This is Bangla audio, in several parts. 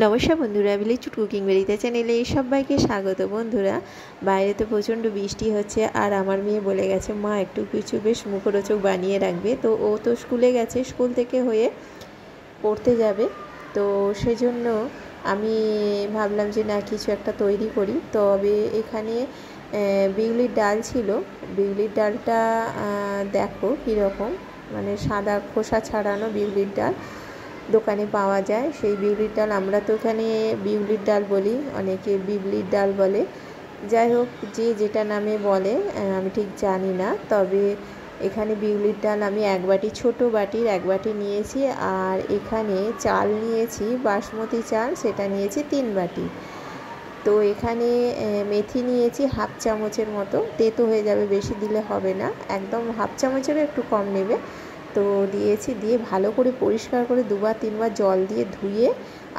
নমস্কার বন্ধুরা, ভিলেজ কুকিং বেরিতে চ্যানেলে সবাইকে স্বাগত। বন্ধুরা, বাইরে তো প্রচণ্ড বৃষ্টি হচ্ছে আর আমার মেয়ে বলে গেছে মা একটু কিছু বেশ মুখরোচক বানিয়ে রাখবে। তো ও তো স্কুলে গেছে, স্কুল থেকে হয়ে পড়তে যাবে, তো সেজন্য আমি ভাবলাম যে না কিছু একটা তৈরি করি। তবে এখানে বিউলির ডাল ছিল, বিউলির ডালটা দেখো কীরকম, মানে সাদা খোসা ছাড়ানো বিউলির ডাল দোকানে পাওয়া যায়। সেই বিউলির ডাল, আমরা তো এখানে বিউলির ডাল বলি, অনেকে বিউলির ডাল বলে, যাই হোক যে যেটা নামে বলে আমি ঠিক জানি না। তবে এখানে বিউলির ডাল আমি এক বাটি, ছোটো বাটির এক বাটি নিয়েছি। আর এখানে চাল নিয়েছি বাসমতি চাল, সেটা নিয়েছি 3 বাটি। তো এখানে মেথি নিয়েছি হাফ চামচের মতো, তেতো হয়ে যাবে, বেশি দিলে হবে না, একদম হাফ চামচেরও একটু কম নেবে। তো দিয়েছি, দিয়ে ভালো করে পরিষ্কার করে 2-3 বার জল দিয়ে ধুয়ে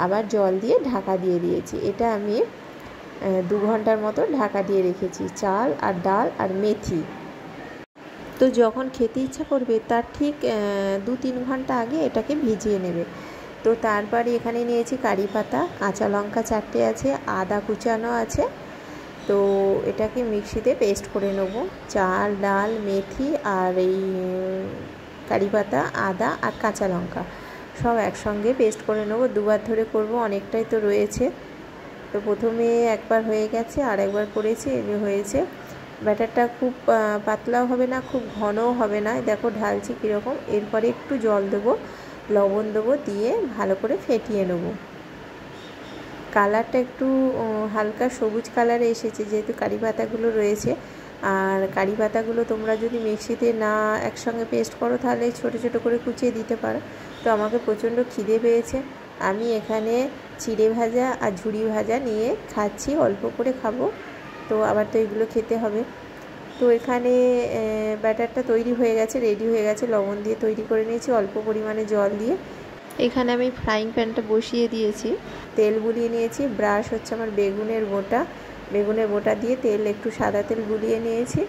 আবার জল দিয়ে ঢাকা দিয়ে দিয়েছি। এটা আমি 2 ঘন্টার মতো ঢাকা দিয়ে রেখেছি, চাল আর ডাল আর মেথি। তো যখন খেতে ইচ্ছা করবে তার ঠিক 2-3 ঘন্টা আগে এটাকে ভিজিয়ে নেবে। তো তারপরে এখানে নিয়েছি কারি পাতা, কাঁচা লঙ্কা 4টে আছে, আদা কুচানো আছে। তো এটাকে মিক্সিতে পেস্ট করে নেব, চাল ডাল মেথি আর এই কারি পাতা, আদা আর কাঁচা লঙ্কা সব একসঙ্গে পেস্ট করে নেব। 2বার ধরে করব, অনেকটাই তো রয়েছে। তো প্রথমে একবার হয়ে গেছে, আর একবার করেছি, হয়েছে। ব্যাটারটা খুব পাতলাও হবে না, খুব ঘনও হবে না। দেখো ঢালছি কীরকম। এরপরে একটু জল দেবো, লবণ দেবো, দিয়ে ভালো করে ফেটিয়ে নেব। কালারটা একটু হালকা সবুজ কালারে এসেছে, যেহেতু কারি পাতাগুলো রয়েছে। আর কারি পাতাগুলো তোমরা যদি মিক্সিতে না একসঙ্গে পেস্ট করো তাহলে ছোটো ছোটো করে কুচিয়ে দিতে পারো। তো আমাকে প্রচণ্ড খিদে পেয়েছে, আমি এখানে চিড়ে ভাজা আর ঝুড়ি ভাজা নিয়ে খাচ্ছি, অল্প করে খাবো, তো আবার তো এগুলো খেতে হবে। তো এখানে ব্যাটারটা তৈরি হয়ে গেছে, রেডি হয়ে গেছে, লবণ দিয়ে তৈরি করে নিয়েছি অল্প পরিমাণে জল দিয়ে। এখানে আমি ফ্রাইং প্যানটা বসিয়ে দিয়েছি, তেল বুলিয়ে নিয়েছি। ব্রাশ হচ্ছে আমার বেগুনের বোটা দিয়ে তেল, একটু সাদা তেল গুলিয়ে নিয়েছি,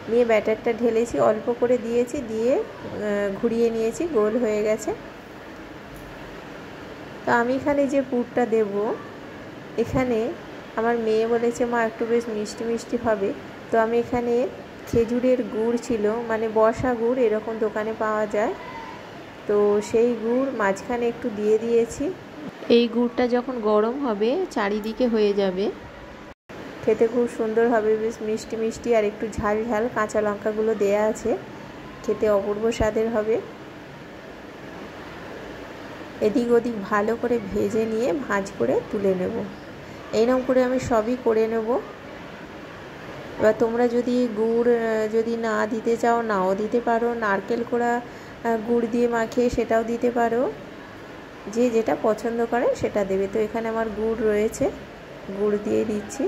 নিয়ে ব্যাটারটা ঢেলেছি, অল্প করে দিয়েছি, দিয়ে ঘুরিয়ে নিয়েছি, গোল হয়ে গেছে। তো আমি এখানে যে পুরটা দেব, এখানে আমার মেয়ে বলেছে মা একটু বেশ মিষ্টি মিষ্টি হবে। তো আমি এখানে খেজুরের গুড় ছিল, মানে বসা গুড়, এরকম দোকানে পাওয়া যায়, তো সেই গুড় মাঝখানে একটু দিয়ে দিয়েছি। এই গুড়টা যখন গরম হবে চারিদিকে হয়ে যাবে, খেতে খুব সুন্দর হবে, বেশ মিষ্টি মিষ্টি আর একটু ঝাল ঝাল। কাঁচা লঙ্কাগুলো দেয়া আছে, খেতে অপূর্ব স্বাদের হবে। এদিক ওদিক ভালো করে ভেজে নিয়ে ভাঁজ করে তুলে নেব। এইরকম করে আমি সবই করে নেব। এবার তোমরা যদি গুড় যদি না দিতে চাও নাও দিতে পারো, নারকেল কোড়া গুড় দিয়ে মাখিয়ে সেটাও দিতে পারো, যে যেটা পছন্দ করে সেটা দেবে। তো এখানে আমার গুড় রয়েছে, গুড় দিয়ে দিচ্ছি।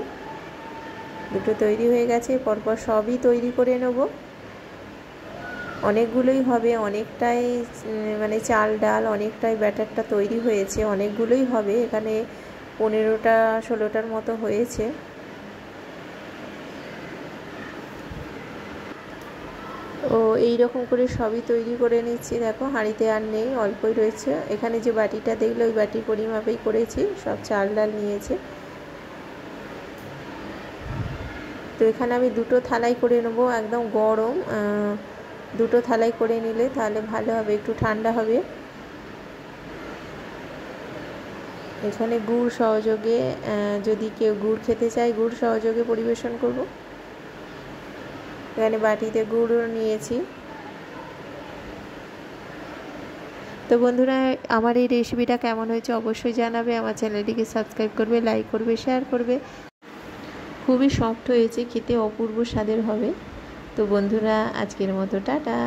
দুটো তৈরি হয়ে গেছে, পরপর সবই তৈরি করে নেব। অনেকগুলোই হবে, অনেকটাই মানে চাল ডাল অনেকটাই ব্যাটারটা তৈরি হয়েছে, অনেকগুলোই হবে। এখানে 15-16টার মতো হয়েছে। ও এই রকম করে সবই তৈরি করে নিচ্ছি। দেখো হাঁড়িতে আর নেই, অল্পই রয়েছে। এখানে যে বাটিটা দেখলে ওই বাটির পরিমাপেই করেছি, সব চাল ডাল নিয়েছে। তো এখানে আমি 2টো থালাই করে নেব, একদম গরম 2টো থালাই করে নিলে তাহলে ভালো হবে, একটু ঠান্ডা হবে। এখানে গুড় সহযোগে, যদি কেউ গুড় খেতে চায় গুড় সহযোগে পরিবেশন করব। এখানে বাটিতে গুড়ও নিয়েছি। তো বন্ধুরা, আমার এই রেসিপিটা কেমন হয়েছে অবশ্যই জানাবে, আমার চ্যানেলটিকে সাবস্ক্রাইব করবে, লাইক করবে, শেয়ার করবে। খুবই সফট হয়েছে, খেতে অপূর্ব স্বাদের হবে। তো বন্ধুরা, আজকের মতো টাটা।